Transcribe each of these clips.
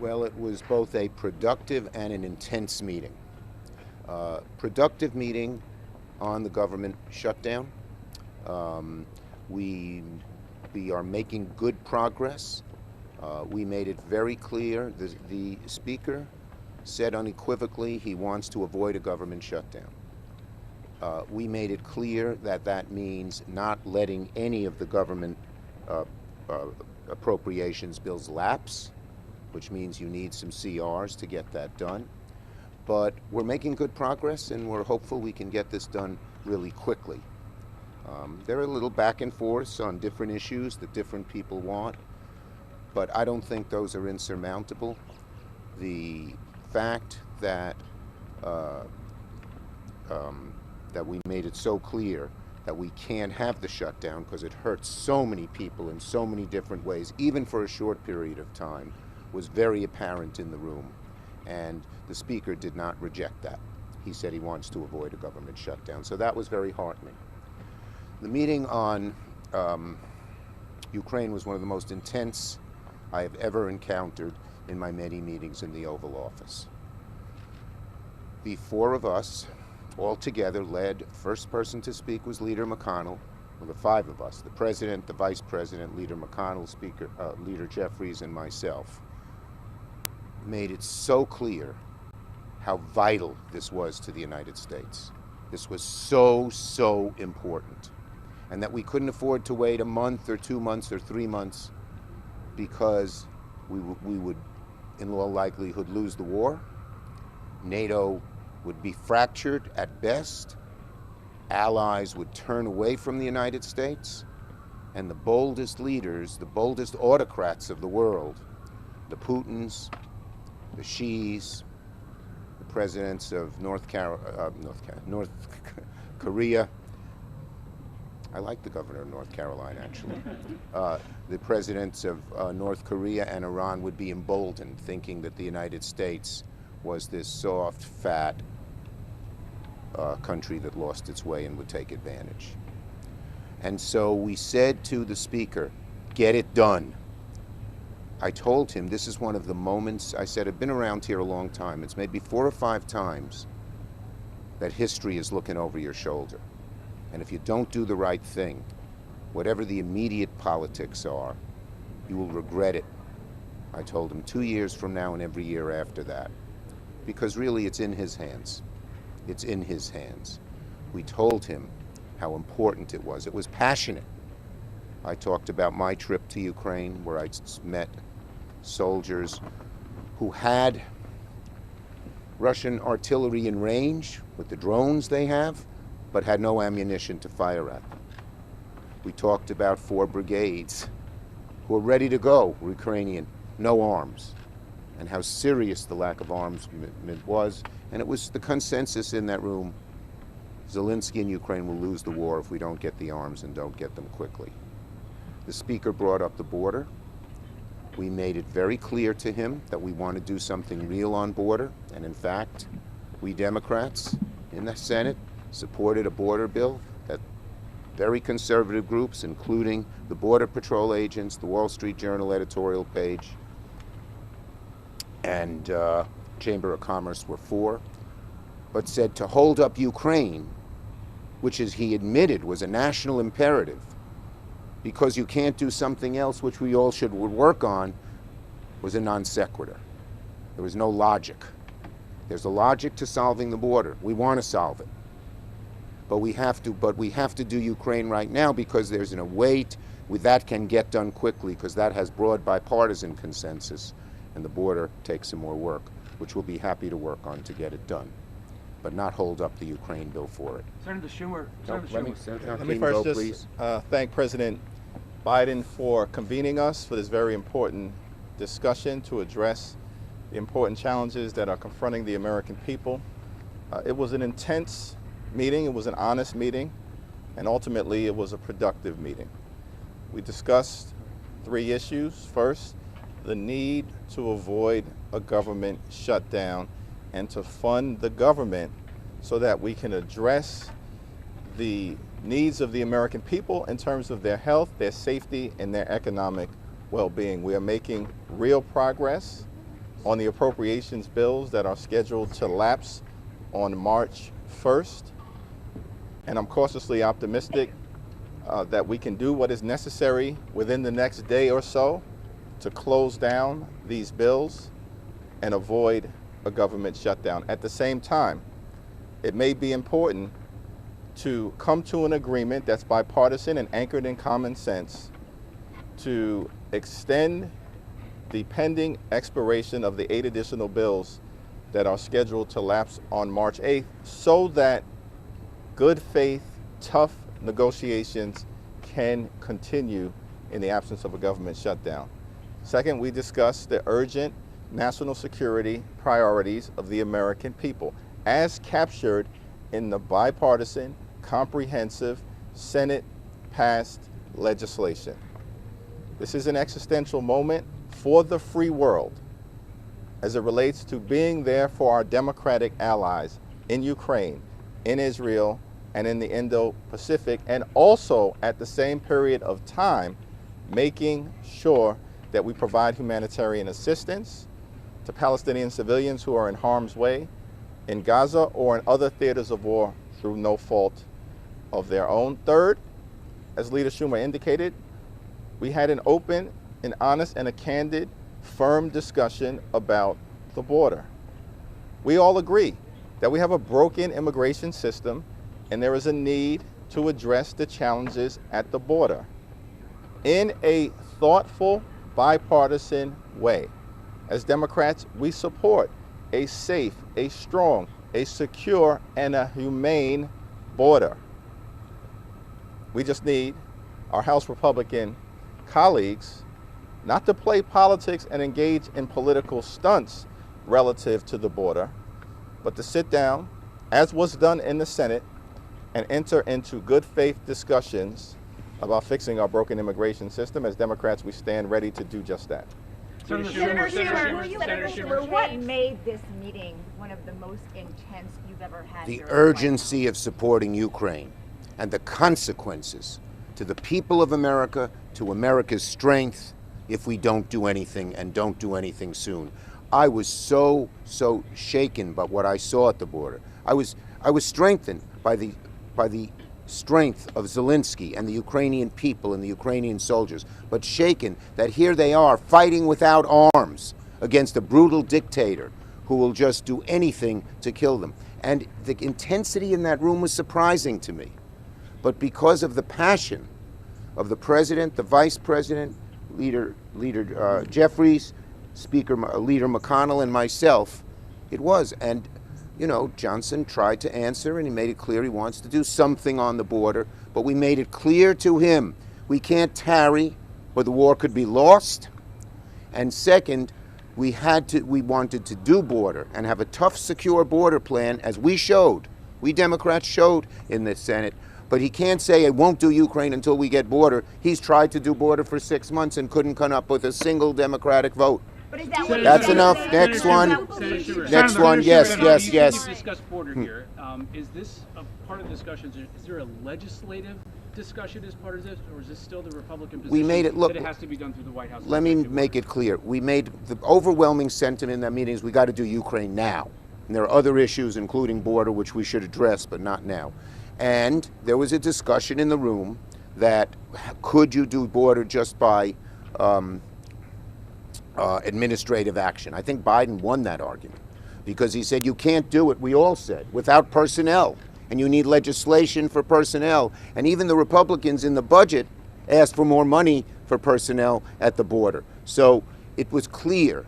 Well, it was both a productive and an intense meeting. Productive meeting on the government shutdown. We are making good progress. We made it very clear. The Speaker said unequivocally he wants to avoid a government shutdown. We made it clear that that means not letting any of the government appropriations bills lapse, which means you need some CRs to get that done. But we're making good progress, and we're hopeful we can get this done really quickly. There are a little back and forth on different issues that different people want, but I don't think those are insurmountable. The fact that that we made it so clear that we can't have the shutdown because it hurts so many people in so many different ways, even for a short period of time, was very apparent in the room. And the Speaker did not reject that. He said he wants to avoid a government shutdown. So that was very heartening. The meeting on Ukraine was one of the most intense I have ever encountered in my many meetings in the Oval Office. The four of us all together led. First person to speak was Leader McConnell. Well, the five of us, the President, the Vice President, Leader McConnell, Leader Jeffries, and myself, made it so clear how vital this was to the United States. This was so important. And that we couldn't afford to wait a month or 2 months or 3 months because we would, in all likelihood, lose the war. NATO would be fractured at best. Allies would turn away from the United States. And the boldest leaders, the boldest autocrats of the world, the Putins, the Xis, the presidents of North Korea. I like the governor of North Carolina, actually. The presidents of North Korea and Iran would be emboldened, thinking that the United States was this soft, fat country that lost its way and would take advantage. And so we said to the Speaker, get it done. I told him this is one of the moments, I said, I've been around here a long time. It's maybe 4 or 5 times that history is looking over your shoulder. And if you don't do the right thing, whatever the immediate politics are, you will regret it. I told him 2 years from now and every year after that. Because really it's in his hands. It's in his hands. We told him how important it was. It was passionate. I talked about my trip to Ukraine where I met soldiers who had Russian artillery in range with the drones they have, but had no ammunition to fire at them. We talked about 4 brigades who were ready to go, Ukrainian, no arms, and how serious the lack of arms was. And it was the consensus in that room, Zelensky and Ukraine will lose the war if we don't get the arms and don't get them quickly. The Speaker brought up the border. We made it very clear to him that we want to do something real on border. And in fact, we Democrats in the Senate supported a border bill that very conservative groups, including the Border Patrol agents, the Wall Street Journal editorial page, and Chamber of Commerce were for, but said to hold up Ukraine, which as he admitted was a national imperative, because you can't do something else which we all should work on, was a non sequitur. There was no logic. There's a logic to solving the border. We want to solve it. But we have to do Ukraine right now because there's a weight that can get done quickly because that has broad bipartisan consensus, and the border takes some more work, which we'll be happy to work on to get it done, but not hold up the Ukraine bill for it. Senator Schumer. Let me first just thank President Biden for convening us for this very important discussion to address the important challenges that are confronting the American people. It was an intense meeting, it was an honest meeting, and ultimately it was a productive meeting. We discussed 3 issues. First, the need to avoid a government shutdown and to fund the government so that we can address the needs of the American people in terms of their health, their safety, and their economic well-being. We are making real progress on the appropriations bills that are scheduled to lapse on March 1st. And I'm cautiously optimistic that we can do what is necessary within the next day or so to close down these bills and avoid a government shutdown. At the same time, it may be important to come to an agreement that's bipartisan and anchored in common sense to extend the pending expiration of the 8 additional bills that are scheduled to lapse on March 8th so that good faith, tough negotiations can continue in the absence of a government shutdown. Second, we discussed the urgent national security priorities of the American people as captured in the bipartisan, comprehensive, Senate-passed legislation. This is an existential moment for the free world as it relates to being there for our democratic allies in Ukraine, in Israel, and in the Indo-Pacific, and also at the same period of time, making sure that we provide humanitarian assistance to Palestinian civilians who are in harm's way in Gaza or in other theaters of war through no fault of their own. Third, as Leader Schumer indicated, we had an open, an honest, and a candid, firm discussion about the border. We all agree that we have a broken immigration system and there is a need to address the challenges at the border in a thoughtful, bipartisan way. As Democrats, we support a safe, a strong, a secure, and a humane border. We just need our House Republican colleagues not to play politics and engage in political stunts relative to the border, but to sit down, as was done in the Senate, and enter into good faith discussions about fixing our broken immigration system. As Democrats, we stand ready to do just that. Senator Schumer, what made this meeting one of the most intense you've ever had? The urgency of supporting Ukraine and the consequences to the people of America, to America's strength, if we don't do anything and don't do anything soon. I was so shaken by what I saw at the border. I was strengthened by the strength of Zelensky and the Ukrainian people and the Ukrainian soldiers, but shaken that here they are fighting without arms against a brutal dictator who will just do anything to kill them. And the intensity in that room was surprising to me. But because of the passion of the president, the vice president, Leader Jeffries, Leader McConnell, and myself, it was. And you know, Johnson tried to answer, and he made it clear he wants to do something on the border, but we made it clear to him we can't tarry or the war could be lost. And second, we wanted to do border and have a tough, secure border plan, as we Democrats showed in the Senate. But he can't say, I won't do Ukraine until we get border. He's tried to do border for 6 months and couldn't come up with a single Democratic vote. But is that That's enough. Next one. Next one. Yes. You've discussed border here. Is this a part of the discussions? Is there a legislative discussion as part of this, or is this still the Republican position we made it, look, that it has to be done through the White House? Let me make it clear. We made the overwhelming sentiment in that meeting is we got to do Ukraine now. And there are other issues, including border, which we should address, but not now. And there was a discussion in the room that could you do border just by administrative action. I think Biden won that argument because he said you can't do it, we all said, without personnel. And you need legislation for personnel. And even the Republicans in the budget asked for more money for personnel at the border. So it was clear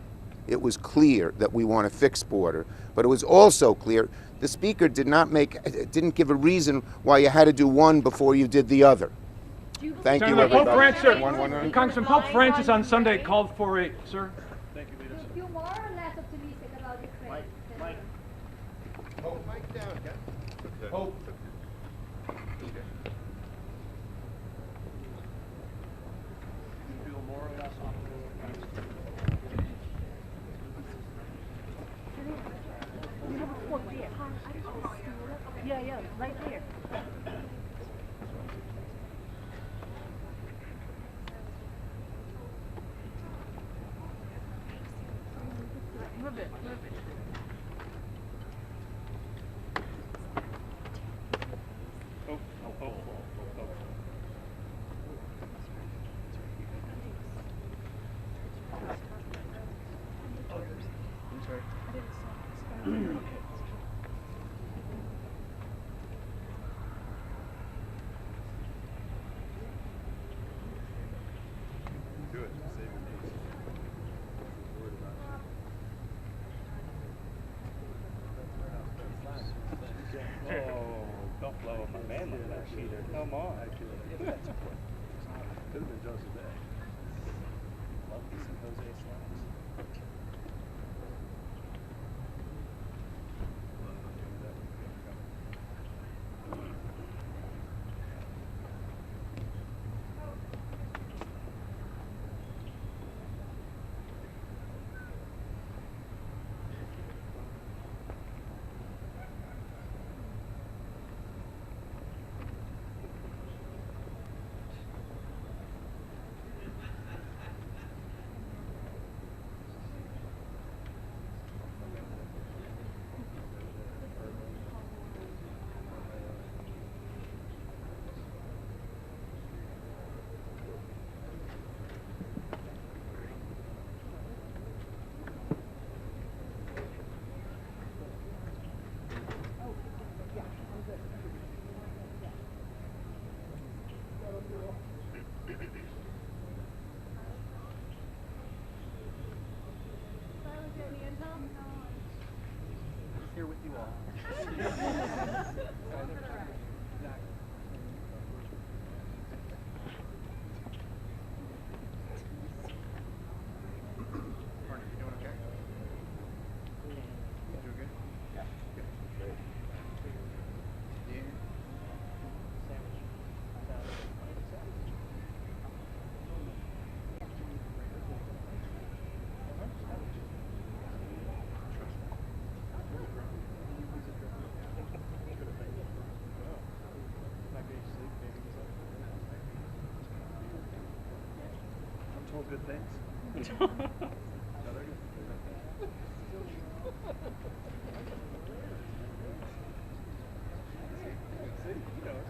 that we want to fix border. But it was also clear the speaker didn't give a reason why you had to do one before you did the other. Thank you, everybody. Congressman Pope Francis on Sunday called for a, sir? Thank you, leaders. You more or less optimistic about Ukraine? Mike. Oh, Mike down. Pope. You feel more or less optimistic? Yeah, right there. Move it, move it. Don't blow up my man like that, Peter. Come on. Could have been Joseph Day. Love me some Jose Slacks. Here with you all. Harnik, you doing okay? You doing good? Yeah. Good. Great. Yeah. I'm told good things. No, they're good. See, he knows.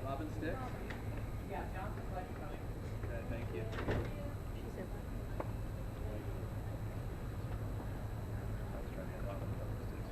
Robin Sticks? Yeah, Johnson's like coming. Okay, thank you. I was trying to get Robin to sticks.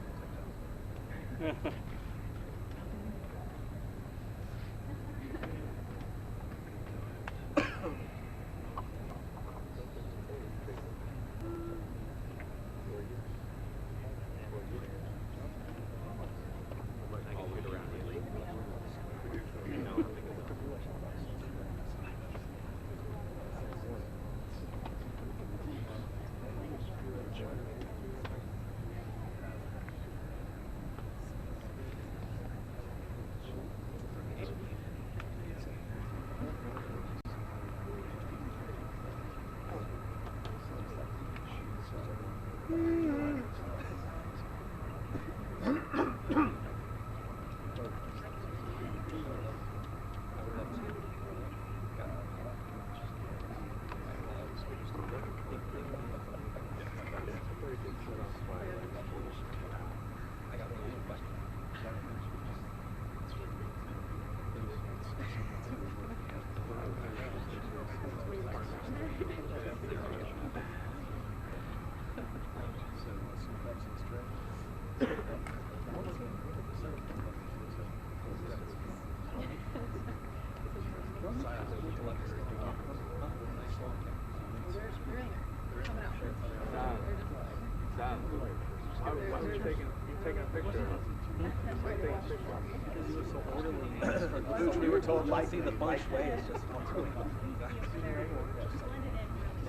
told Lacey the feng shui is just on point.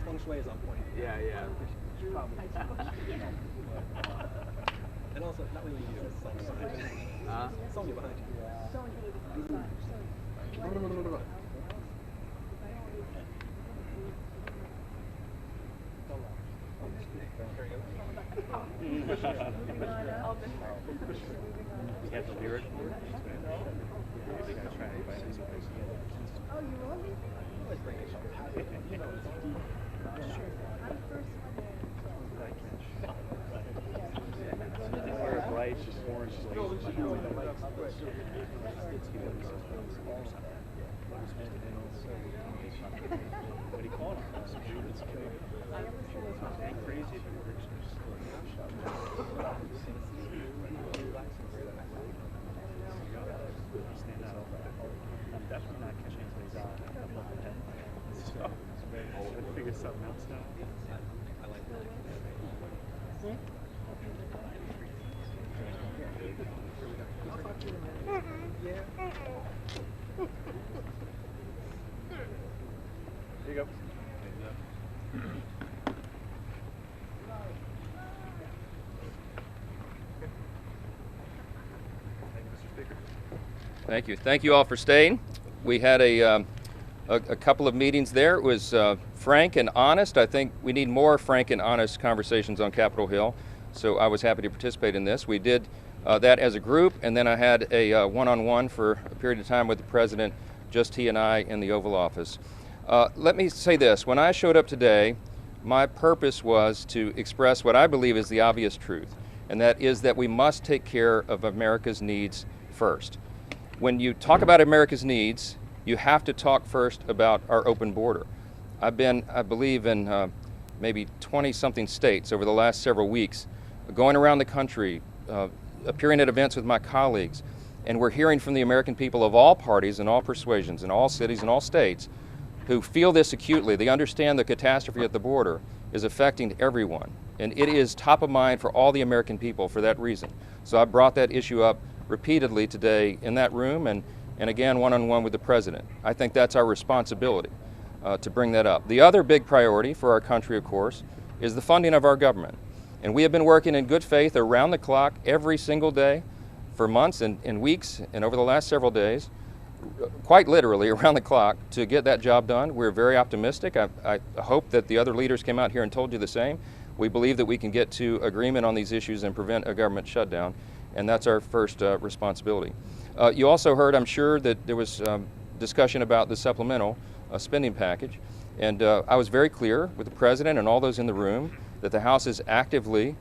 Feng shui is on point. Yeah, yeah. And also, not really you, Sonya behind you. You have to lyric for it? Oh, you will be? Bright, orange, what do you call it? Crazy. I'm definitely not catching anybody's eye. I'm looking at it. So, I figure something else now. I like that. There you go. Thank you. Thank you all for staying. We had a couple of meetings there. It was frank and honest. I think we need more frank and honest conversations on Capitol Hill. So I was happy to participate in this. We did that as a group, and then I had a one-on-one for a period of time with the president, just he and I in the Oval Office. Let me say this. When I showed up today, my purpose was to express what I believe is the obvious truth, and that is that we must take care of America's needs first. When you talk about America's needs, you have to talk first about our open border. I've been, I believe, in maybe 20-something states over the last several weeks, going around the country, appearing at events with my colleagues, and we're hearing from the American people of all parties and all persuasions in all cities and all states who feel this acutely. They understand the catastrophe at the border is affecting everyone, and it is top of mind for all the American people for that reason. So I brought that issue up repeatedly today in that room and again one-on-one with the president. I think that's our responsibility to bring that up. The other big priority for our country, of course, is the funding of our government. And we have been working in good faith around the clock every single day for months and weeks and over the last several days, quite literally around the clock, to get that job done. We're very optimistic. I hope that the other leaders came out here and told you the same. We believe that we can get to agreement on these issues and prevent a government shutdown, and that's our first responsibility. You also heard, I'm sure, that there was discussion about the supplemental spending package, and I was very clear with the president and all those in the room that the House is actively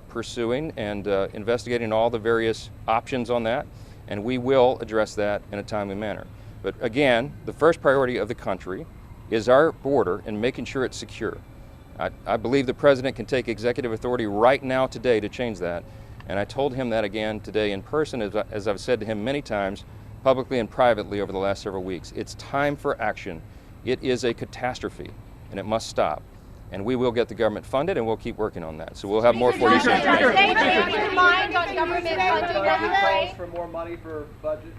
pursuing and investigating all the various options on that, and we will address that in a timely manner. But again, the first priority of the country is our border and making sure it's secure. I believe the president can take executive authority right now today to change that, and I told him that again today in person, as I've said to him many times, publicly and privately over the last several weeks. It's time for action. It is a catastrophe, and it must stop. And we will get the government funded, and we'll keep working on that. So we'll have more for you soon. Mind on government funding, calls for more money for budget